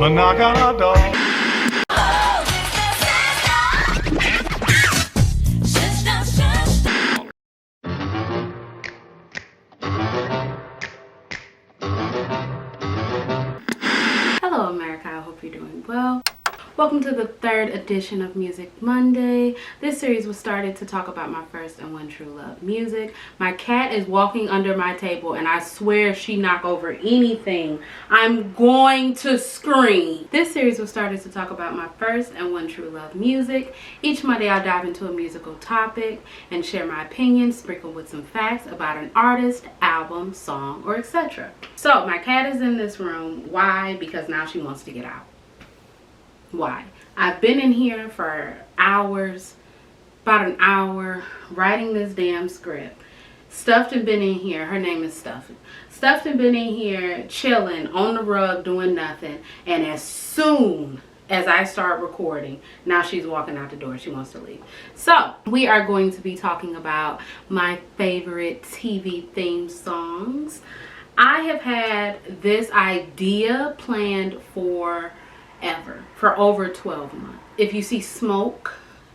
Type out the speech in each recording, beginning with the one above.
a knock on our door. Hello America, I hope you're doing well. Welcome to the third edition of Music Monday. This series was started to talk about my first and one true love, music. My cat is walking under my table and I swear if she knock over anything, I'm going to scream. This series was started to talk about my first and one true love, music. Each Monday I'll dive into a musical topic and share my opinions, sprinkled with some facts about an artist, album, song, or etc. So my cat is in this room. Why? Because now she wants to get out. Why? I've been in here for hours, about an hour, writing this damn script. Stuffed and been in here. Her name is Stuffy. Stuffed and been in here chilling on the rug doing nothing. And as soon as I start recording, now she's walking out the door. She wants to leave. So we are going to be talking about my favorite TV theme songs. I have had this idea planned for over 12 months. If you see smoke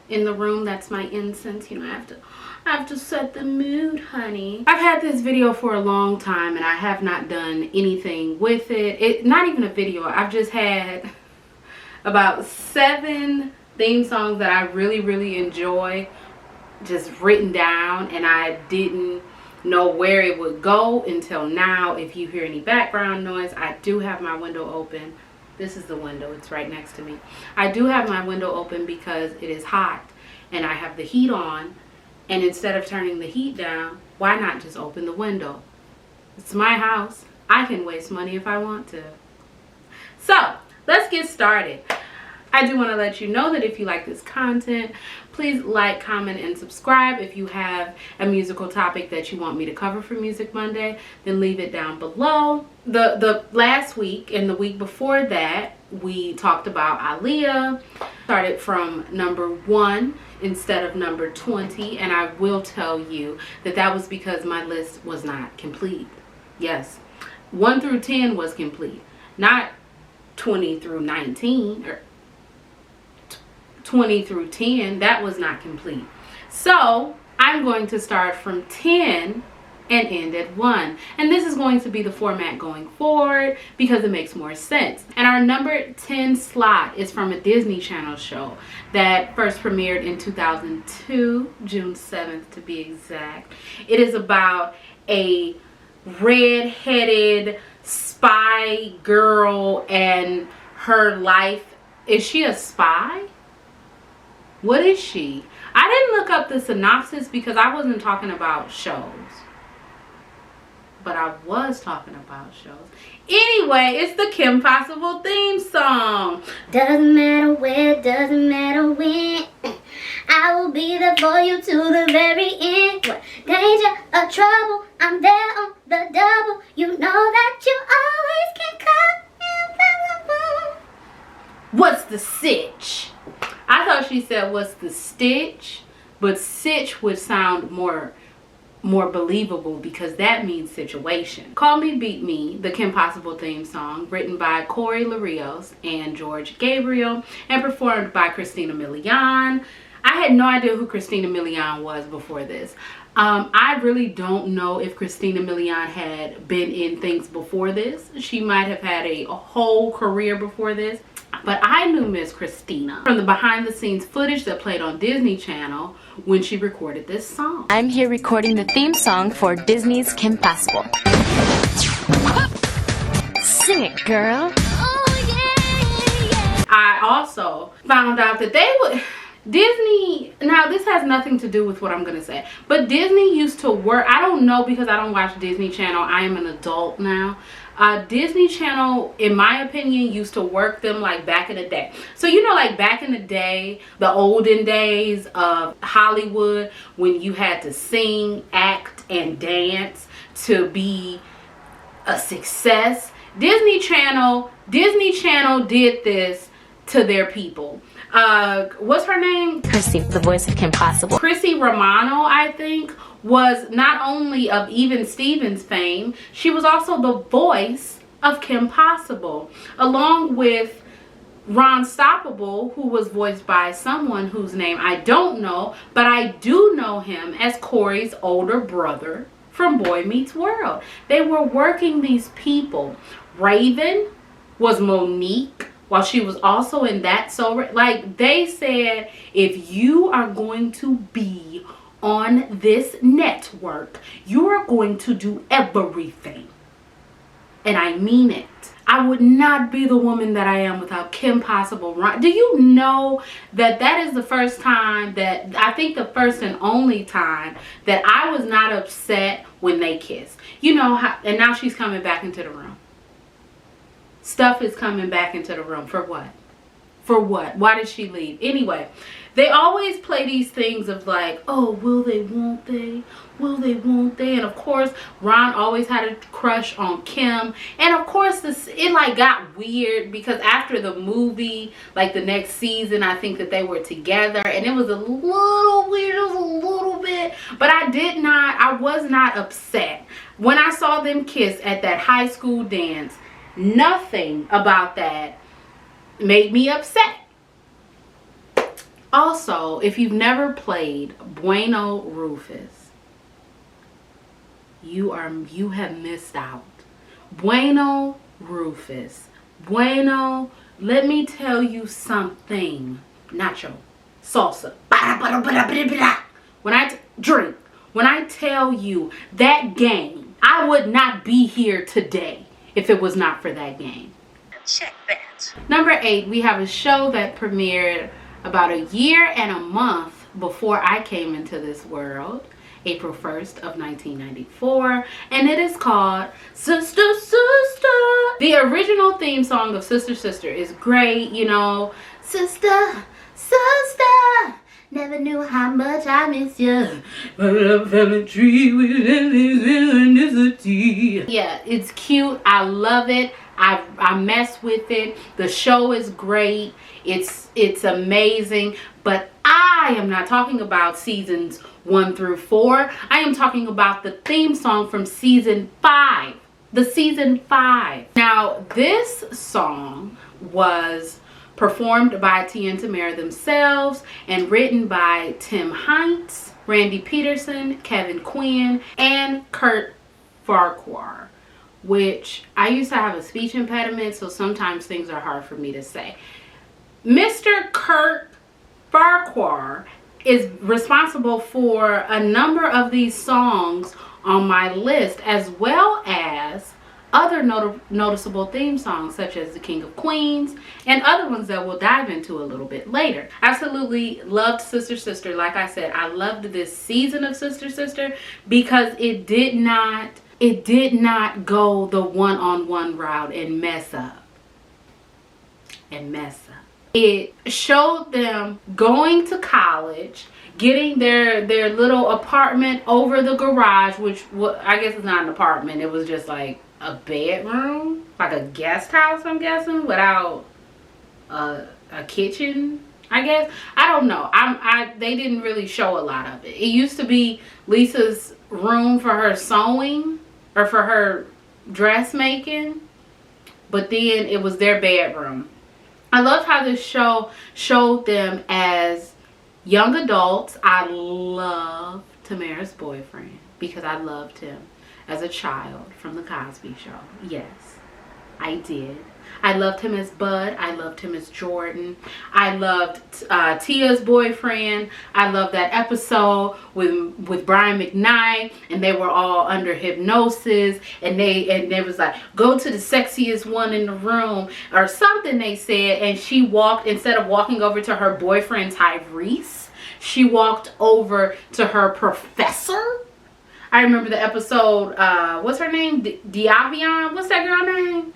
in the room, that's my incense. You know, I have to set the mood, honey. I've had this video for a long time and I have not done anything with it. Not even a video. I've just had about 7 theme songs that I really enjoy just written down, and I didn't know where it would go until now. If you hear any background noise, I do have my window open. This is the window. It's right next to me. I do have my window open because it is hot and I have the heat on. And instead of turning the heat down, why not just open the window? It's my house. I can waste money if I want to. So let's get started. I do want to let you know that if you like this content, please like, comment, and subscribe. If you have a musical topic that you want me to cover for Music Monday, then leave it down below. The last week and the week before that, we talked about Aaliyah. Started from number 1 instead of number 20, and I will tell you that that was because my list was not complete. Yes, 1 through 10 was complete, not 20 through 19 or 20 through 10. That was not complete. So I'm going to start from 10 and end at 1, and this is going to be the format going forward because it makes more sense. And our number 10 slot is from a Disney Channel show that first premiered in 2002, June 7th to be exact. It is about a red-headed spy girl and her life. Is she a spy? What is she? I didn't look up the synopsis because I wasn't talking about shows. But I was talking about shows. Anyway, it's the Kim Possible theme song. Doesn't matter where, doesn't matter when, I will be there for you to the very end. What danger or trouble, I'm there on the double. You know that you always can come in. What's the sitch? I thought she said what's the stitch, but sitch would sound more believable because that means situation. Call Me Beat Me, the Kim Possible theme song, written by Corey Larios and George Gabriel and performed by Christina Milian. I had no idea who Christina Milian was before this. I really don't know if Christina Milian had been in things before this. She might have had a whole career before this. But I knew Miss Christina from the behind the scenes footage that played on Disney Channel when she recorded this song. I'm here recording the theme song for Disney's Kim Possible. Sing it, girl. Oh, yeah. I also found out that they would... Disney, now this has nothing to do with what I'm gonna say, but Disney used to work, I don't know because I don't watch Disney Channel, I am an adult now. Disney Channel, in my opinion, used to work them like back in the day. So you know, like back in the day, the olden days of Hollywood, when you had to sing, act, and dance to be a success, Disney Channel did this to their people. What's her name? Chrissy, the voice of Kim Possible. Chrissy Romano, I think, was not only of Even Stevens fame, she was also the voice of Kim Possible, along with Ron Stoppable, who was voiced by someone whose name I don't know, but I do know him as Corey's older brother from Boy Meets World. They were working these people. Raven was Monique, while she was also in That So like they said, if you are going to be on this network, you are going to do everything. And I mean it. I would not be the woman that I am without Kim Possible. Do you know that that is the first time that, I think the first and only time that I was not upset when they kissed. You know how, and now she's coming back into the room. Stuff is coming back into the room. For what? For what? Why did she leave? Anyway, they always play these things of like, oh, will they, won't they? Will they, won't they? And of course, Ron always had a crush on Kim. And of course, it like got weird because after the movie, like the next season, I think that they were together. And it was a little weird, it was a little bit. But I was not upset. When I saw them kiss at that high school dance, nothing about that made me upset. Also, if you've never played Bueno Rufus, you have missed out. Bueno Rufus. Bueno, let me tell you something. Nacho. Salsa. When I tell you that game, I would not be here today if it was not for that game. Check that. Number 8, we have a show that premiered about a year and a month before I came into this world, April 1st of 1994, and it is called Sister Sister. The original theme song of Sister Sister is great, you know. Sister, sister, never knew how much I miss you. Yeah, it's cute. I love it. I mess with it. The show is great. It's amazing. But I am not talking about seasons 1 through 4. I am talking about the theme song from season 5. The season 5. Now, this song was performed by Tia and Tamara themselves and written by Tim Hines, Randy Peterson, Kevin Quinn, and Kurt Farquhar, which I used to have a speech impediment, so sometimes things are hard for me to say. Mr. Kurt Farquhar is responsible for a number of these songs on my list, as well as other noticeable theme songs such as The King of Queens and other ones that we'll dive into a little bit later. Absolutely loved Sister Sister. Like I said, I loved this season of Sister Sister because it did not go the one-on-one route and mess up. It showed them going to college, getting their little apartment over the garage, which I guess it's not an apartment. It was just like a bedroom, like a guest house, I'm guessing, without a kitchen, I guess. I don't know. They didn't really show a lot of it. It used to be Lisa's room for her sewing or for her dressmaking, but then it was their bedroom. I loved how this show showed them as young adults. I love Tamara's boyfriend because I loved him as a child from The Cosby Show. Yes, I did. I loved him as Bud. I loved him as Jordan. I loved Tia's boyfriend. I loved that episode with Brian McKnight, and they were all under hypnosis, and they was like, go to the sexiest one in the room or something they said, and she walked, instead of walking over to her boyfriend Tyrese, she walked over to her professor. I remember the episode, what's her name? Diavion? What's that girl name?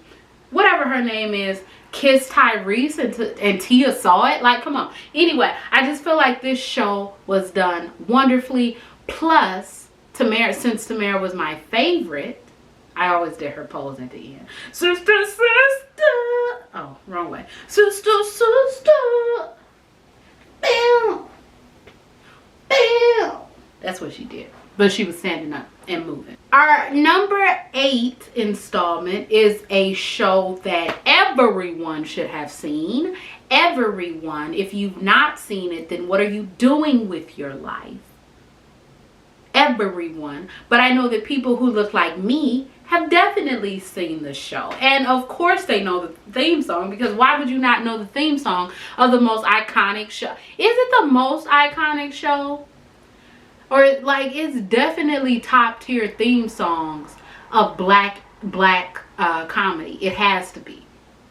Whatever her name is, kissed Tyrese and Tia saw it. Like, come on. Anyway, I just feel like this show was done wonderfully. Plus, Tamara, since Tamara was my favorite, I always did her pose at the end. Sister, sister. Oh, wrong way. Sister, sister. Bam. Bam. That's what she did. but she was standing up and moving. Our number 8 installment is a show that everyone should have seen. Everyone. If you've not seen it, then what are you doing with your life? Everyone. But I know that people who look like me have definitely seen the show. And of course they know the theme song, because why would you not know the theme song of the most iconic show? Is it the most iconic show? Or like, it's definitely top tier theme songs of black comedy. It has to be.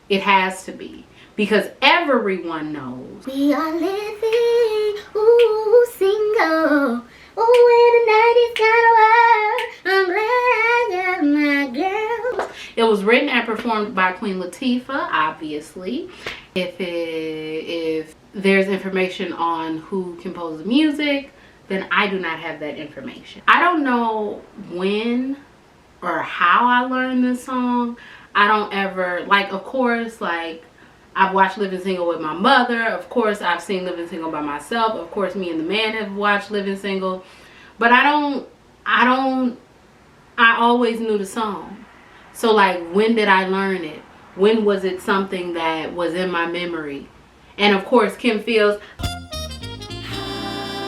It has to be. Because everyone knows. We are living, ooh, single. Oh, when the night is kind of wild, I'm glad I got my girl. It was written and performed by Queen Latifah, obviously. If there's information on who composed the music, then I do not have that information. I don't know when or how I learned this song. I don't ever, like, of course, like, I've watched Living Single with my mother. Of course, I've seen Living Single by myself. Of course, me and the man have watched Living Single. But I always knew the song. So, like, when did I learn it? When was it something that was in my memory? And, of course, Kim Fields'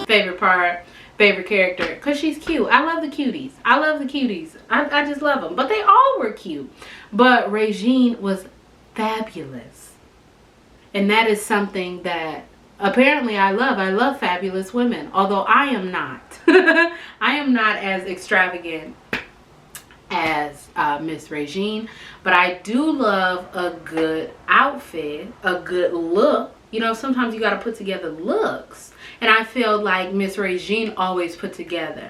favorite part, favorite character, because she's cute. I love the cuties. I love the cuties. I just love them. But they all were cute. But Regine was fabulous. And that is something that apparently I love. I love fabulous women. Although I am not. I am not as extravagant as Miss Regine. But I do love a good outfit. A good look. You know, sometimes you got to put together looks. And I feel like Miss Regine always put together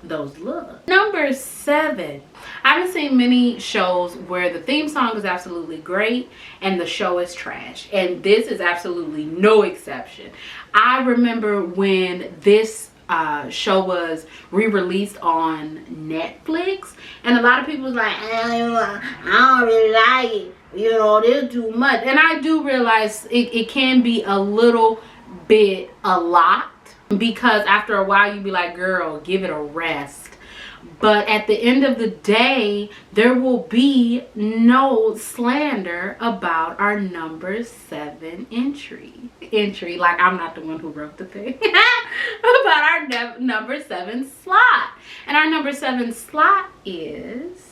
those looks. Number 7. I haven't seen many shows where the theme song is absolutely great and the show is trash. And this is absolutely no exception. I remember when this show was re-released on Netflix, and a lot of people was like, I don't really like it. You know, there's too much. And I do realize it can be a little bit a lot, because after a while you be like, girl, give it a rest. But at the end of the day, there will be no slander about our number 7 entry. Like, I'm not the one who wrote the thing. About our number 7 slot. And our number 7 slot is...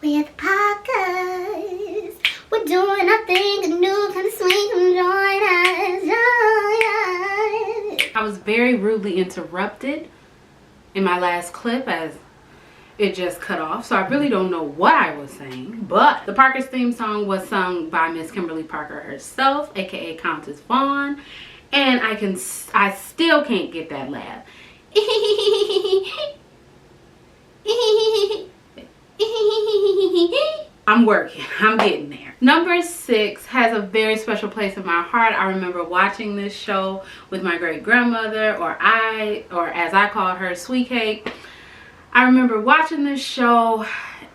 With Parkers, we're doing our thing new, kind of swing, come join us, join us. I was very rudely interrupted in my last clip as it just cut off, so I really don't know what I was saying. But the Parkers theme song was sung by Miss Kimberly Parker herself, aka Countess Vaughn, and I still can't get that laugh. I'm working. I'm getting there. Number 6 has a very special place in my heart. I remember watching this show with my great grandmother, or as I call her, Sweet Cake. I remember watching this show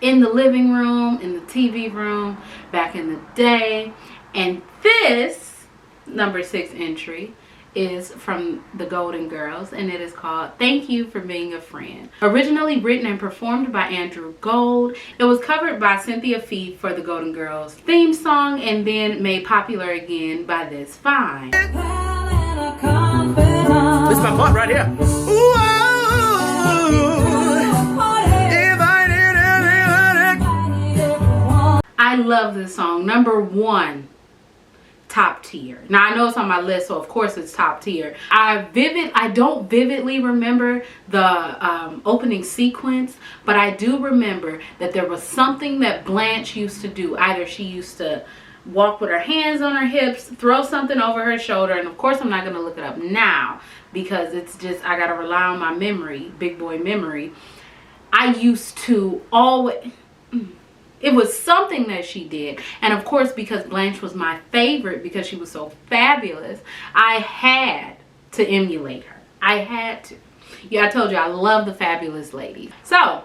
in the living room, in the TV room back in the day. And this number 6 entry is from the Golden Girls, and it is called Thank You for Being a Friend. Originally written and performed by Andrew Gold, it was covered by Cynthia Feith for the Golden Girls theme song, and then made popular again by This Fine. This is my part right here. I love this song. Number 1. Top tier. Now I know it's on my list, so of course it's top tier. I don't vividly remember the opening sequence, but I do remember that there was something that Blanche used to do. Either she used to walk with her hands on her hips, throw something over her shoulder, and of course I'm not going to look it up now because it's just, I got to rely on my memory, big boy memory. I used to always... It was something that she did. And of course, because Blanche was my favorite, because she was so fabulous, I had to emulate her. I had to. Yeah, I told you I love the Fabulous Lady. So,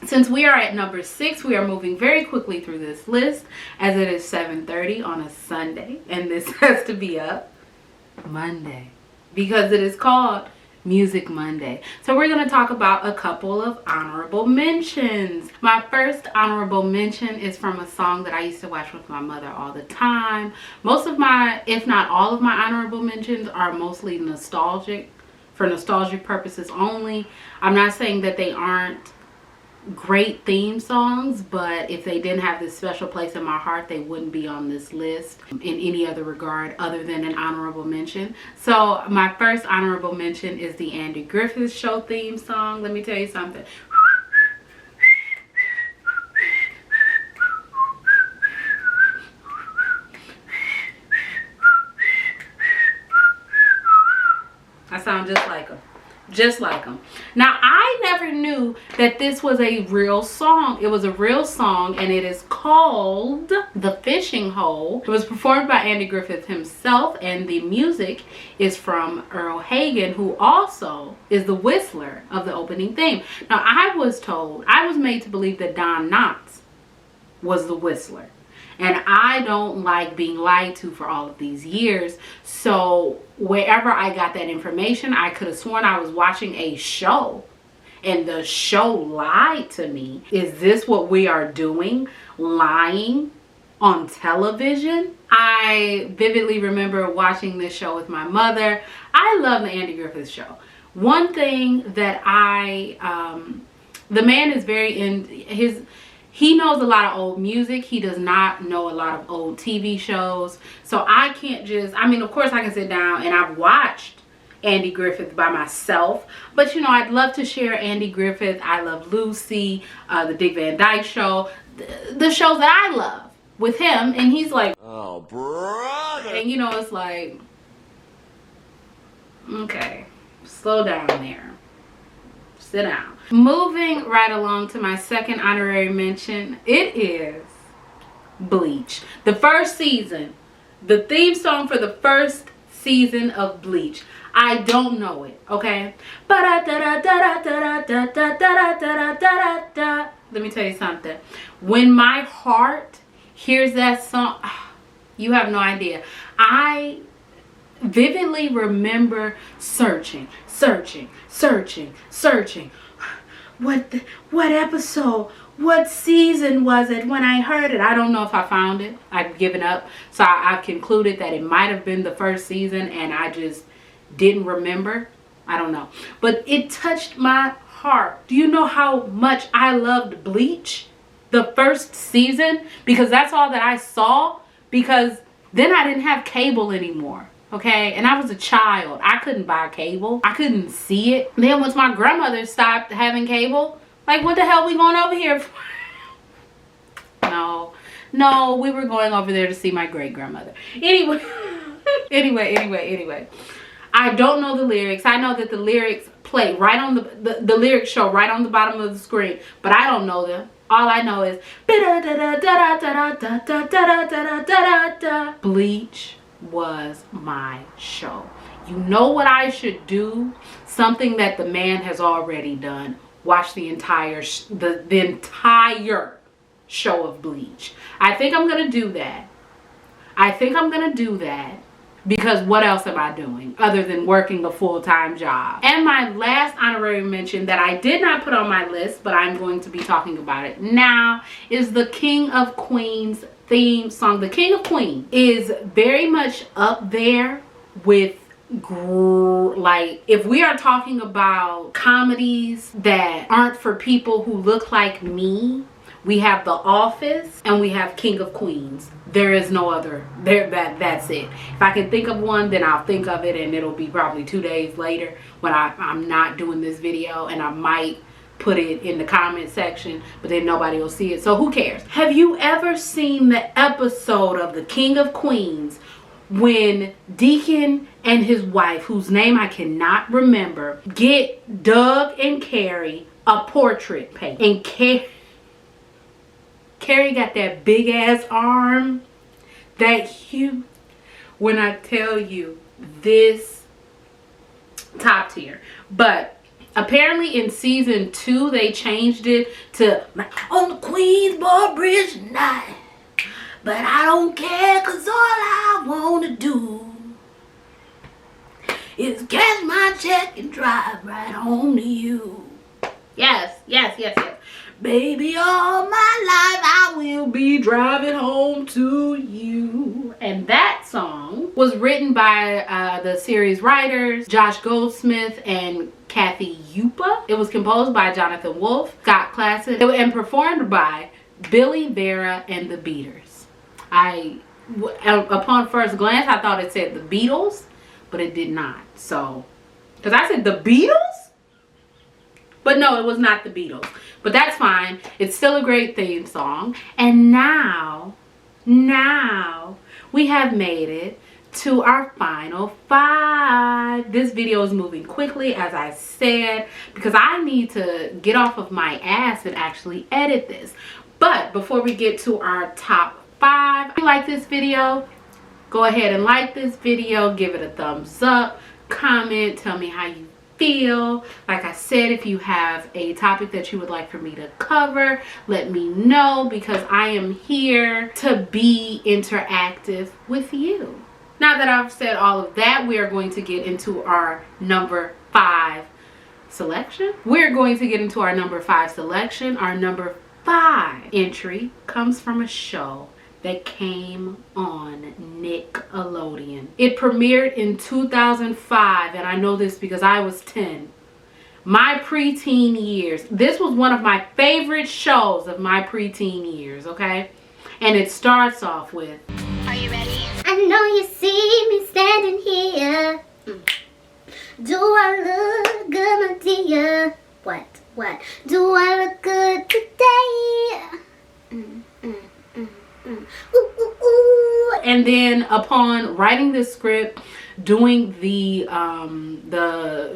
since we are at number 6, we are moving very quickly through this list, as it is 7:30 on a Sunday. And this has to be up Monday, because it is called Music Monday. So we're going to talk about a couple of honorable mentions. My first honorable mention is from a song that I used to watch with my mother all the time. Most of my, if not all of my honorable mentions are mostly nostalgic, for nostalgic purposes only. I'm not saying that they aren't great theme songs, but if they didn't have this special place in my heart, they wouldn't be on this list in any other regard other than an honorable mention. So my first honorable mention is the Andy Griffith Show theme song. Let me tell you something. I sound just like him. Just like them. Now, I never knew that this was a real song. It was a real song, and it is called The Fishing Hole. It was performed by Andy Griffith himself, and the music is from Earl Hagen, who also is the whistler of the opening theme. Now, I was made to believe that Don Knotts was the whistler. And I don't like being lied to for all of these years. So wherever I got that information, I could have sworn I was watching a show. And the show lied to me. Is this what we are doing? Lying on television? I vividly remember watching this show with my mother. I love the Andy Griffith Show. One thing that the man is very in he knows a lot of old music. He does not know a lot of old TV shows. So I can't just, I mean, of course I can sit down and I've watched Andy Griffith by myself. But, you know, I'd love to share Andy Griffith. I Love Lucy, the Dick Van Dyke Show, the shows that I love with him. And he's like, oh, brother. And, you know, it's like, okay, slow down there. Sit down. Moving right along to my second honorary mention, it is Bleach. The first season, the theme song for the first season of Bleach. I don't know it, okay? Let me tell you something. When my heart hears that song, you have no idea. I vividly remember searching. What episode, what season was it when I heard it? I don't know if I found it. I've given up. So I've concluded that it might have been the first season and I just didn't remember. I don't know. But it touched my heart. Do you know how much I loved Bleach? The first season? Because that's all that I saw. Because then I didn't have cable anymore. Okay, and I was a child. I couldn't buy cable. I couldn't see it. Then once my grandmother stopped having cable, like, what the hell we going over here for? No, we were going over there to see my great grandmother. Anyway, anyway. I don't know the lyrics. I know that the lyrics play right on the lyrics show right on the bottom of the screen, but I don't know them. All I know is Bleach was my show. You know what I should do? Something that the man has already done. Watch the entire show of Bleach. I think I'm gonna do that. Because what else am I doing other than working a full-time job? And my last honorary mention that I did not put on my list, but I'm going to be talking about it now, is the King of Queens theme song. The King of Queens is very much up there with, like, if we are talking about comedies that aren't for people who look like me, we have The Office and we have King of Queens. There is no other. That's it. If I can think of one, then I'll think of it, and it'll be probably 2 days later when I'm not doing this video, and I might put it in the comment section, but then nobody will see it, so who cares? Have you ever seen the episode of the King of Queens when Deacon and his wife, whose name I cannot remember, get Doug and Carrie a portrait paint? And Carrie got that big ass arm, that huge. When I tell you, this top tier. But apparently in season 2 they changed it to on the Queensboro Bridge tonight, but I don't care, cause all I wanna do is cash my check and drive right home to you. Yes, yes, yes, yes. Baby, all my life I will be driving home to you. And that song was written by the series writers Josh Goldsmith and Kathy Yupa. It was composed by Jonathan Wolfe, Scott Klassen, and performed by Billy Vera and the Beaters. Upon first glance, I thought it said the Beatles, but it did not. So, because I said the Beatles? But no, it was not the Beatles. But that's fine. It's still a great theme song. And now we have made it to our final 5. This video is moving quickly, as I said, because I need to get off of my ass and actually edit this. But before we get to our top 5, if you like this video, go ahead and like this video, give it a thumbs up, comment, tell me how you feel. Like I said, if you have a topic that you would like for me to cover, let me know, because I am here to be interactive with you. Now that I've said all of that, we are going to get into our number 5 selection. We're going to get into our number 5 selection. Our number 5 entry comes from a show that came on Nickelodeon. It premiered in 2005, and I know this because I was 10. My preteen years. This was one of my favorite shows of my preteen years, okay? And it starts off with, are you ready? I know you see me standing here. Do I look good, my dear? What? Do I look good today? Ooh. And then upon writing this script, doing the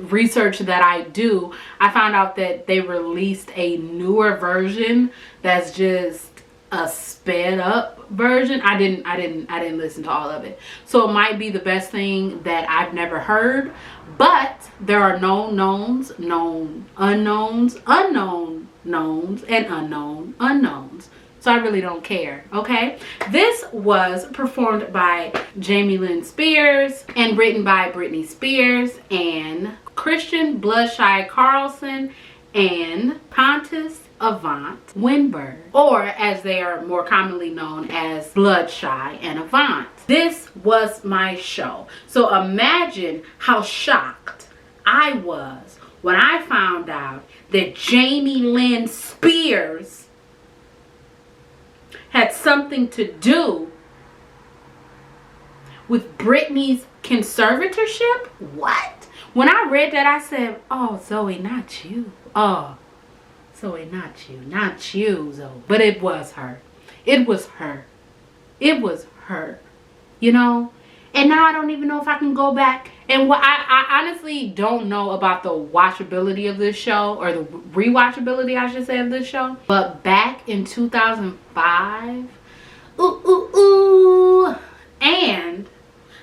research that I do, I found out that they released a newer version that's just a sped up version. I didn't listen to all of it, so it might be the best thing that I've never heard. But there are known knowns, known unknowns, unknown knowns, and unknown unknowns. So I really don't care, okay? This was performed by Jamie Lynn Spears and written by Britney Spears and Christian Bloodshy Carlson and Pontus Avant Winberg, or as they are more commonly known as Bloodshy and Avant. This was my show. So imagine how shocked I was when I found out that Jamie Lynn Spears had something to do with Britney's conservatorship. What? When I read that, I said, oh, Zoe, not you. Oh, Zoe, not you, Zoe. But it was her. It was her. It was her. You know? And now I don't even know if I can go back. And I honestly don't know about the watchability of this show, or the rewatchability, I should say, of this show. But back in 2005, and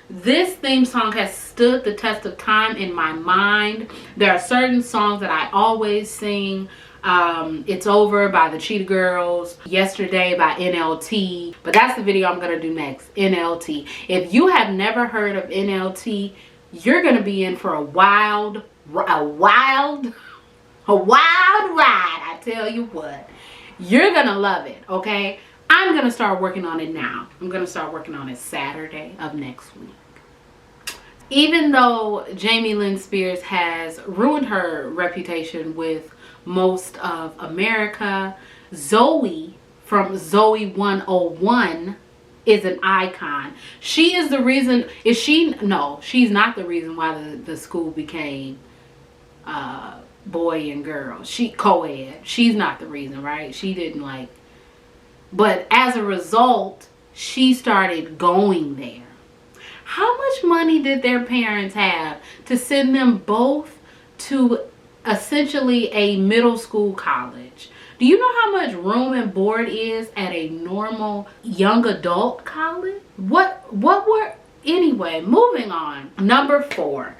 this theme song has stood the test of time in my mind. There are certain songs that I always sing. It's Over by the Cheetah Girls, Yesterday by NLT, but that's the video I'm gonna do next. NLT. If you have never heard of NLT, you're gonna be in for a wild ride. I tell you what, you're gonna love it. Okay, I'm gonna start working on it now. I'm gonna start working on it Saturday of next week. Even though Jamie Lynn Spears has ruined her reputation with most of America, Zoe from Zoe 101 is an icon. She is the reason. Is she? No, she's not the reason why the school became boy and girl. She co-ed. She's not the reason, right? She didn't like. But as a result, she started going there. How much money did their parents have to send them both to essentially a middle school college? Do you know how much room and board is at a normal young adult college? What were, anyway, moving on. Number 4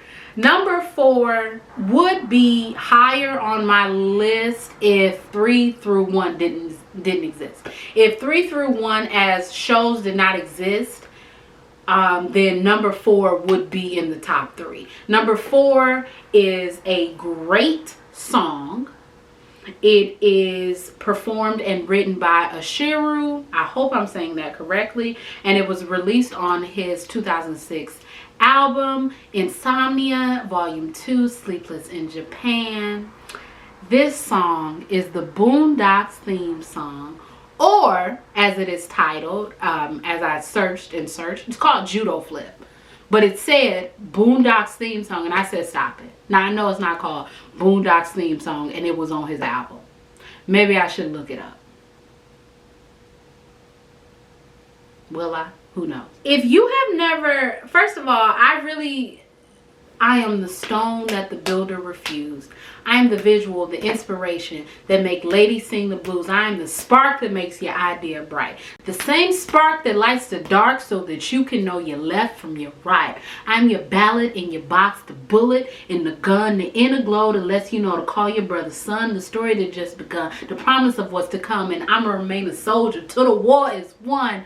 would be higher on my list if 3 through 1 didn't exist. If 3 through 1 as shows did not exist, then number 4 would be in the top 3. Number 4 is a great song. It is performed and written by Ashiru. I hope I'm saying that correctly. And it was released on his 2006 album, Insomnia, Volume 2, Sleepless in Japan. This song is the Boondocks theme song, or as it is titled, as I searched, it's called Judo Flip. But it said Boondocks theme song, and I said stop it. Now I know it's not called Boondocks theme song, and it was on his album. Maybe I should look it up. Will I? Who knows? If you have never, first of all, I am the stone that the builder refused. I am the visual, the inspiration that make ladies sing the blues. I am the spark that makes your idea bright. The same spark that lights the dark so that you can know your left from your right. I'm your ballad in your box, the bullet in the gun, the inner glow that lets you know to call your brother son, the story that just begun, the promise of what's to come, and I'ma remain a soldier till the war is won.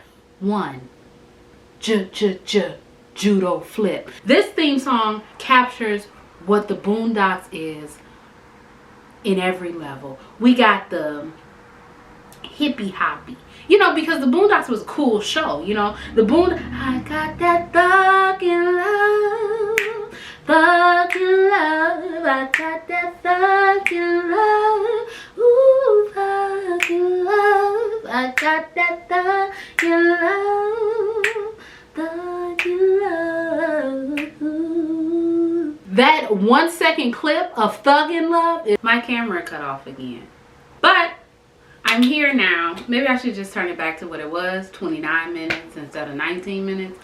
Judo Flip. This theme song captures what the Boondocks is in every level. We got the hippie hoppy, you know, because the Boondocks was a cool show, you know. The I got that thug in love, thug in love. I got that thug in love, ooh, thug in love. I got that thug in love, thug in love. That 1 second clip of Thug in Love, my camera cut off again. But I'm here now. Maybe I should just turn it back to what it was, 29 minutes instead of 19 minutes.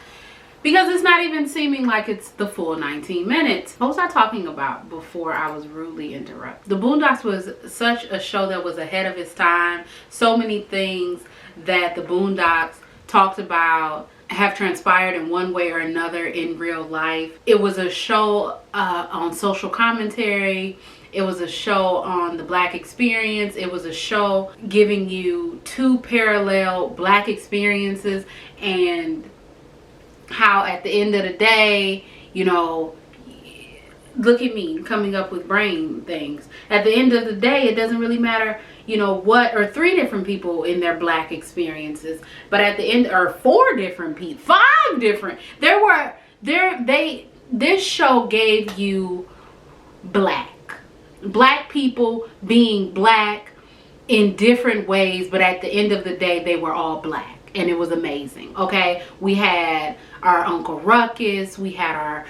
Because it's not even seeming like it's the full 19 minutes. What was I talking about before I was rudely interrupted? The Boondocks was such a show that was ahead of its time. So many things that the Boondocks talked about have transpired in one way or another in real life. It was a show on social commentary. It was a show on the Black experience. It was a show giving you 2 parallel Black experiences, and how at the end of the day, you know, look at me coming up with brain things. At the end of the day, it doesn't really matter, you know, what, or 3 different people in their Black experiences, but at the end, or 4 different people, 5 different, this show gave you Black people being Black in different ways, but at the end of the day, they were all Black, and it was amazing. Okay, we had our Uncle Ruckus, we had our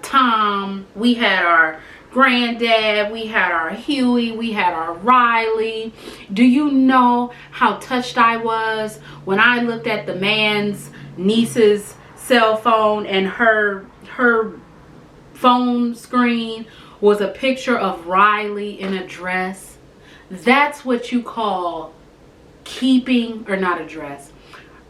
Tom, we had our Granddad, we had our Huey, we had our Riley. Do you know how touched I was when I looked at the man's niece's cell phone, and her phone screen was a picture of Riley in a dress? That's what you call keeping, or not a dress.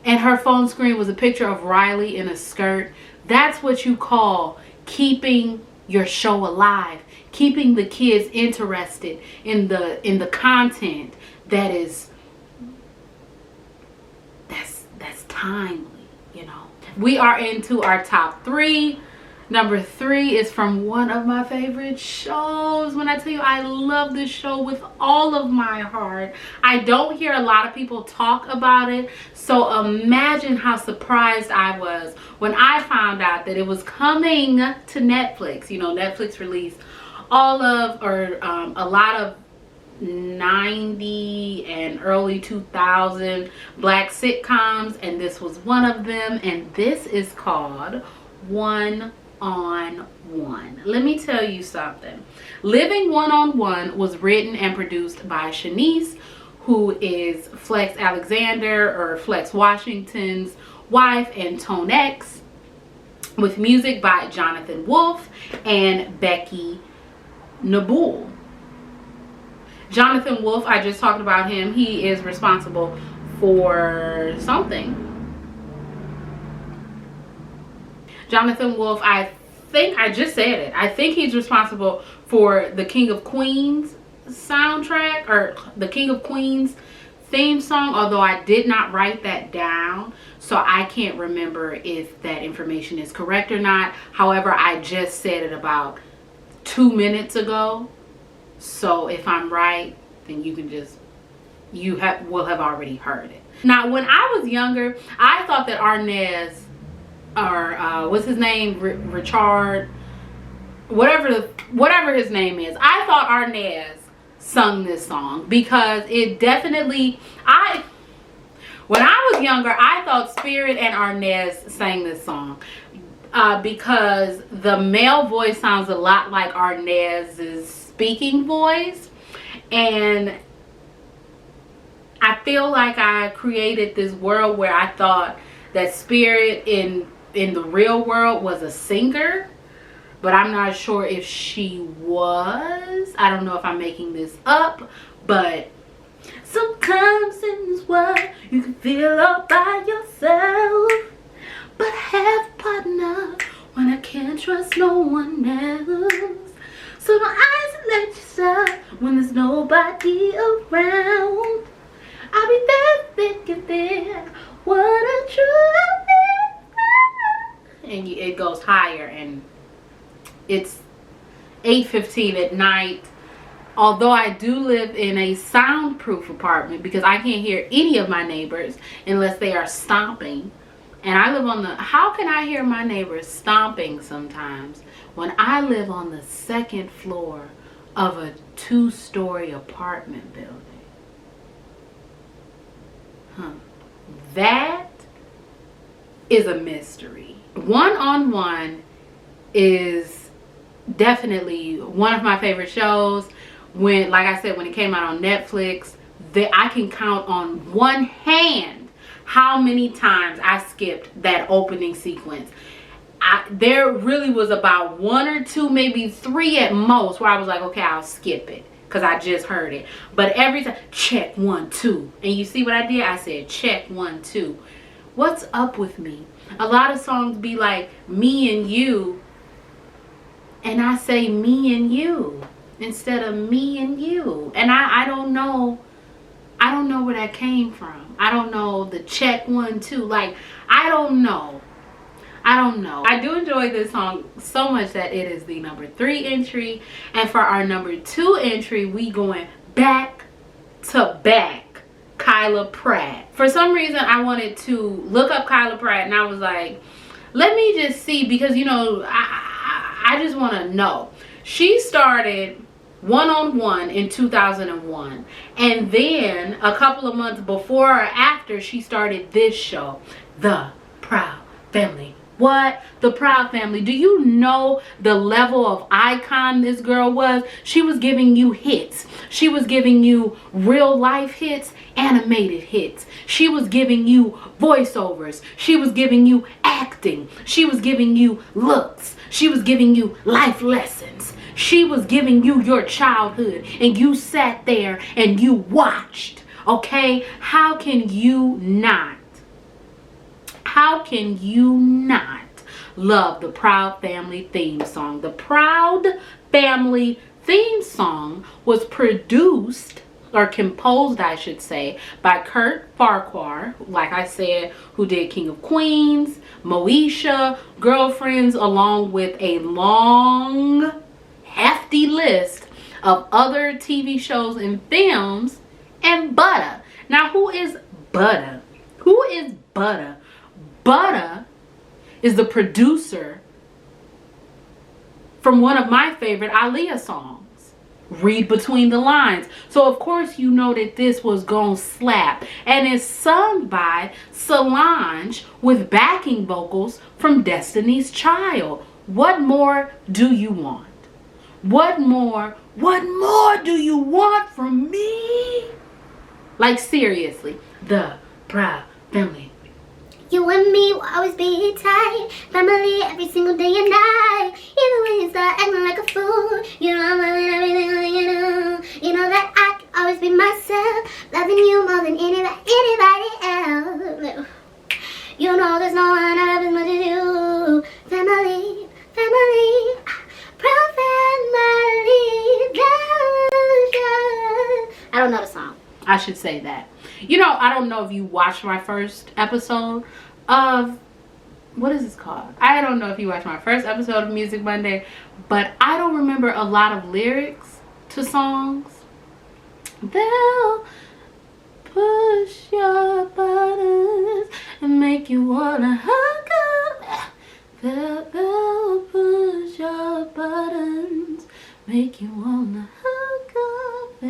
And her phone screen was a picture of Riley in a skirt. That's what you call keeping your show alive, keeping the kids interested in the content that's timely, you know. We are into our top 3. Number 3 is from one of my favorite shows. When I tell you I love this show with all of my heart, I don't hear a lot of people talk about it. So imagine how surprised I was when I found out that it was coming to Netflix. You know, Netflix released all of, or a lot of 90 and early 2000 Black sitcoms, and this was one of them, and this is called One on One. Let me tell you something. Living One on One was written and produced by Shanice, who is Flex Alexander, or Flex Washington's wife, and Tone X, with music by Jonathan Wolfe and Becky Nabul. Jonathan Wolfe, I just talked about him. He is responsible for something. Jonathan Wolfe, I think I just said it. I think he's responsible for the King of Queens soundtrack, or the King of Queens theme song, although I did not write that down, so I can't remember if that information is correct or not. However, I just said it about 2 minutes ago, so if I'm right, then you can just, will have already heard it. Now, when I was younger, I thought that Arnaz, or what's his name, Richard, whatever his name is, I thought Arnaz sung this song, because it definitely, when I was younger, I thought Spirit and Arnaz sang this song, because the male voice sounds a lot like Arnaz's speaking voice, and I feel like I created this world where I thought that Spirit in the real world was a singer, but I'm not sure if she was. I don't know if I'm making this up, but sometimes in this world you can feel all by yourself, but I have a partner when I can't trust no one else. So don't isolate yourself when there's nobody around. I'll be there, thick and thin. What a true love is. And it goes higher, and it's 8:15 at night. Although I do live in a soundproof apartment, because I can't hear any of my neighbors unless they are stomping. And I live on the, how can I hear my neighbors stomping sometimes when I live on the second floor of a 2-story apartment building? That is a mystery. One-on-One is definitely one of my favorite shows. When, like I said, when it came out on Netflix, I can count on one hand how many times I skipped that opening sequence. There really was about 1 or 2, maybe 3 at most, where I was like, okay, I'll skip it, because I just heard it. But every time, check 1, 2. And you see what I did? I said, check 1, 2. What's up with me? A lot of songs be like, me and you. And I say, me and you, instead of me and you. And I don't know. I don't know where that came from. I don't know the check 1, 2. Like, I don't know. I do enjoy this song so much that it is the number 3 entry. And for our number 2 entry, we going back to back Kyla Pratt. For some reason, I wanted to look up Kyla Pratt, and I was like, let me just see, because, you know, I just want to know. She started One-on-One in 2001, and then a couple of months before or after, she started this show, The Proud Family. What? The Proud Family. Do you know the level of icon this girl was? She was giving you hits. She was giving you real life hits, animated hits. She was giving you voiceovers. She was giving you acting. She was giving you looks. She was giving you life lessons. She was giving you your childhood, and you sat there and you watched. Okay? How can you not? How can you not love the Proud Family theme song? The Proud Family theme song was produced, or composed, I should say, by Kurt Farquhar, like I said, who did King of Queens, Moesha, Girlfriends, along with a long, hefty list of other TV shows and films, and Butter. Now, who is Butter? Who is Butter? Butter is the producer from one of my favorite Aaliyah songs, Read Between the Lines. So of course you know that this was gonna slap, and it's sung by Solange with backing vocals from Destiny's Child. What more do you want? What more do you want from me? Like, seriously, The Proud Family. You and me will always be tight. Family every single day and night. Even when you start acting like a fool, you know I'm loving everything you do. You know that I can always be myself, loving you more than anybody else. You know there's no one I love as much as you. Family, family, proud family. I don't know the song. I should say that. You know, I don't know if you watched my first episode of, what is this called? I don't know if you watched my first episode of Music Monday, but I don't remember a lot of lyrics to songs. They'll push your buttons and make you wanna hug up. They'll push your buttons, make you wanna hug up.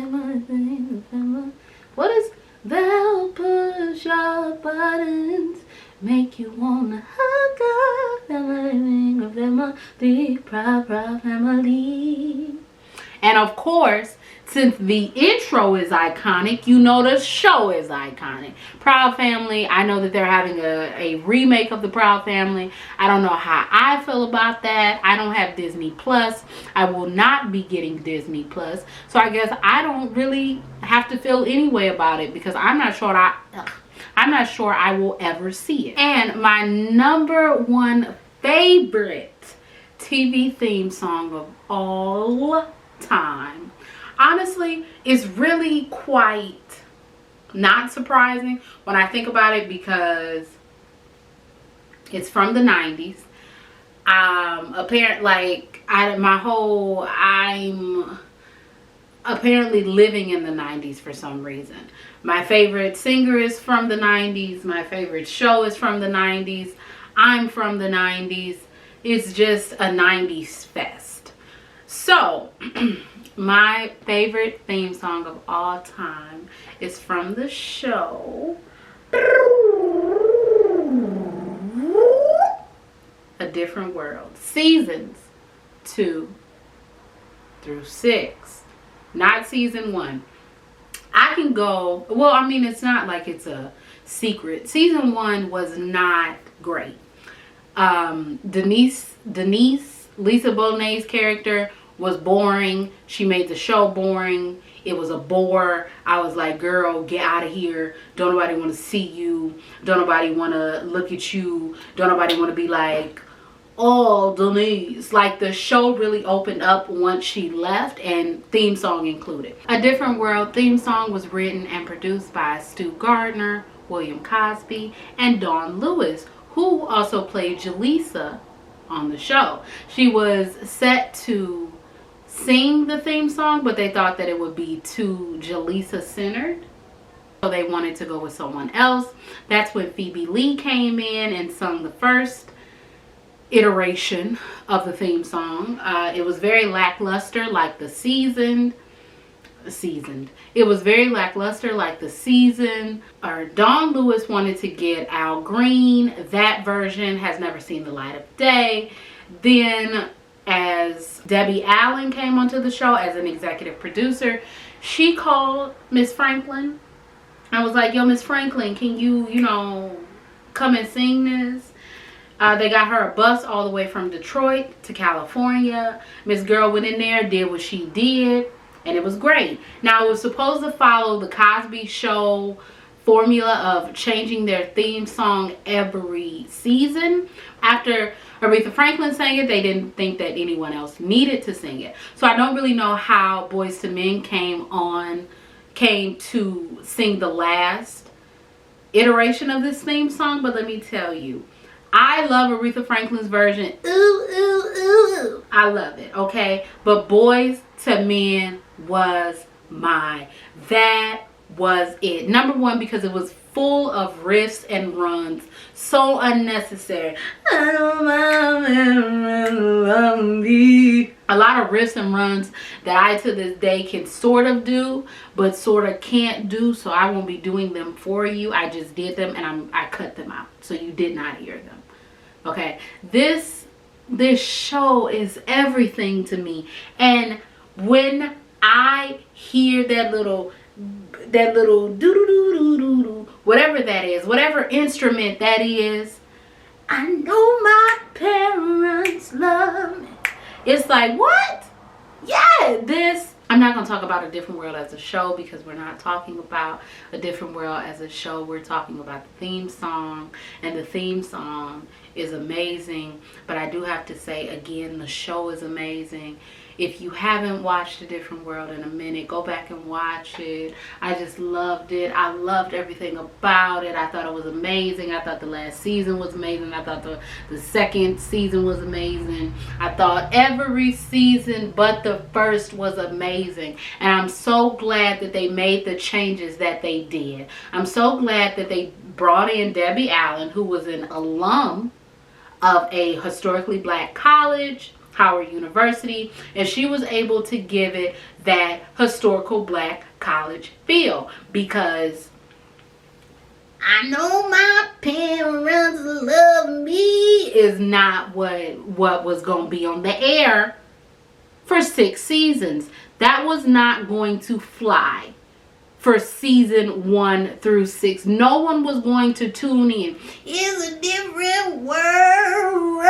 What is they'll push your buttons, make you wanna hug up. The Proud Family. And of course, since the intro is iconic, you know the show is iconic. Proud Family, I know that they're having a remake of the Proud Family. I don't know how I feel about that. I don't have Disney Plus. I will not be getting Disney Plus. So I guess I don't really have to feel any way about it because I'm not sure I will ever see it. And my number one favorite TV theme song of all time, honestly, is really quite not surprising when I think about it because it's from the 90s. I'm apparently living in the 90s for some reason. My favorite singer is from the 90s. My favorite show is from the 90s. I'm from the 90s. It's just a 90s fest. So, my favorite theme song of all time is from the show A Different World. Seasons 2 through 6. Not season 1. I can go, well, I mean, it's not like it's a secret. Season 1 was not great. Denise, Lisa Bonet's character was boring. She made the show boring. It was a bore. I was like, girl, get out of here. Don't nobody want to see you. Don't nobody want to look at you. Don't nobody want to be like, oh, Denise. Like, the show really opened up once she left, and theme song included. A Different World theme song was written and produced by Stu Gardner, William Cosby, and Dawn Lewis, who also played Jaleesa on the show. She was set to sing the theme song, but they thought that it would be too Jaleesa centered, so they wanted to go with someone else. That's when Phoebe Lee came in and sung the first iteration of the theme song. It was very lackluster, like the seasoned. It was very lackluster, like the season. Dawn Lewis wanted to get Al Green. That version has never seen the light of day. Then, as Debbie Allen came onto the show as an executive producer, she called Miss Franklin. I was like, yo, Miss Franklin, can you come and sing this? They got her a bus all the way from Detroit to California. Miss Girl went in there, did what she did, and it was great. Now, it was supposed to follow the Cosby Show formula of changing their theme song every season. After Aretha Franklin sang it, they didn't think that anyone else needed to sing it. So I don't really know how Boyz II Men came to sing the last iteration of this theme song, but let me tell you, I love Aretha Franklin's version. Ooh, ooh, ooh. I love it, okay? But Boyz II Men was that was it. Number one, because it was full of riffs and runs. So unnecessary. I don't mind me. A lot of riffs and runs that I to this day can sort of do, but sort of can't do. So I won't be doing them for you. I just did them and I cut them out. So you did not hear them. Okay. This show is everything to me. And when I hear that little doo-doo-doo-doo-doo-doo, whatever that is, whatever instrument that is, I know my parents love me. It's like, what? Yeah, this. I'm not going to talk about A Different World as a show because we're not talking about A Different World as a show. We're talking about the theme song, and the theme song is amazing. But I do have to say, again, the show is amazing. If you haven't watched A Different World in a minute, go back and watch it. I just loved it. I loved everything about it. I thought it was amazing. I thought the last season was amazing. I thought the second season was amazing. I thought every season but the first was amazing. And I'm so glad that they made the changes that they did. I'm so glad that they brought in Debbie Allen, who was an alum of a historically black college, Howard University, and she was able to give it that historical black college feel, because I know my parents love me is not what was going to be on the air for 6 seasons. That was not going to fly for season 1 through 6. No one was going to tune in. It's a different world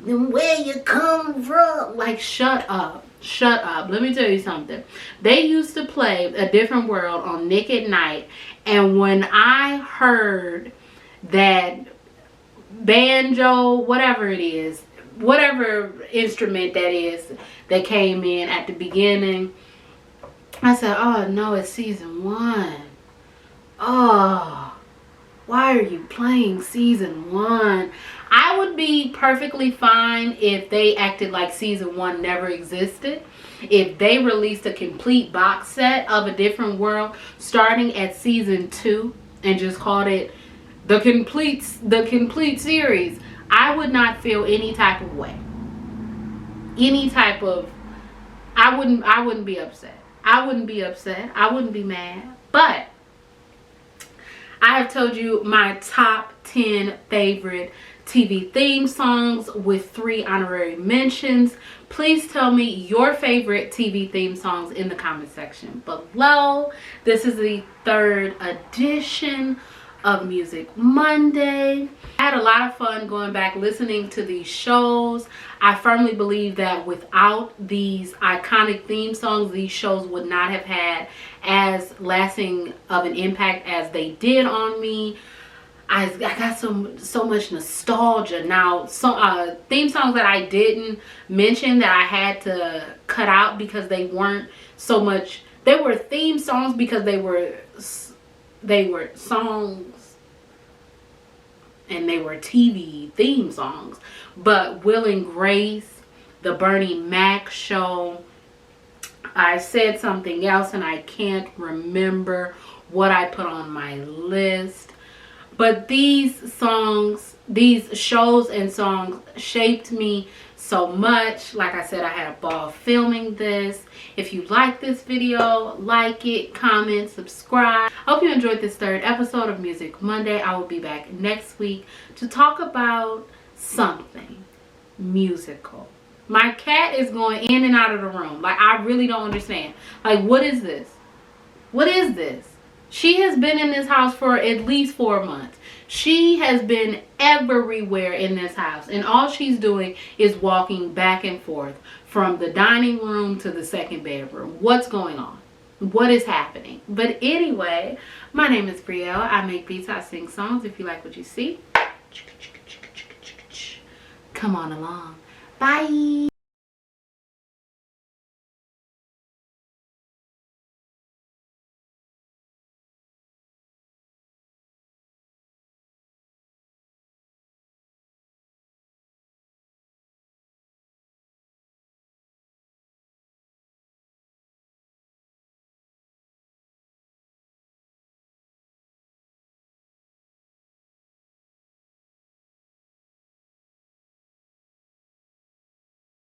than where you come from. Like, shut up. Shut up. Let me tell you something. They used to play A Different World on Nick at Night, and when I heard that banjo, whatever it is, whatever instrument that is that came in at the beginning, I said, oh no, it's season 1. Oh, why are you playing season 1? I would be perfectly fine if they acted like season 1 never existed. If they released a complete box set of A Different World starting at season 2 and just called it the complete series, I would not feel any type of way. Any type of, I wouldn't be upset. I wouldn't be upset. I wouldn't be mad. But I have told you my top 10 favorite TV theme songs with 3 honorary mentions. Please tell me your favorite TV theme songs in the comment section below. This is the 3rd edition of Music Monday. I had a lot of fun going back listening to these shows. I firmly believe that without these iconic theme songs, these shows would not have had as lasting of an impact as they did on me. I got so much nostalgia. Now, some theme songs that I didn't mention that I had to cut out because they weren't so much, they were theme songs because they were songs and they were TV theme songs. But Will and Grace, the Bernie Mac show, I said something else and I can't remember what I put on my list. But these songs, these shows and songs shaped me so much. Like I said, I had a ball filming this. If you like this video, like it, comment, subscribe. I hope you enjoyed this 3rd episode of Music Monday. I will be back next week to talk about something musical. My cat is going in and out of the room. Like, I really don't understand. Like, what is this? What is this? She has been in this house for at least 4 months. She has been everywhere in this house. And all she's doing is walking back and forth from the dining room to the 2nd bedroom. What's going on? What is happening? But anyway, my name is Brielle. I make beats, I sing songs. If you like what you see, come on along. Bye.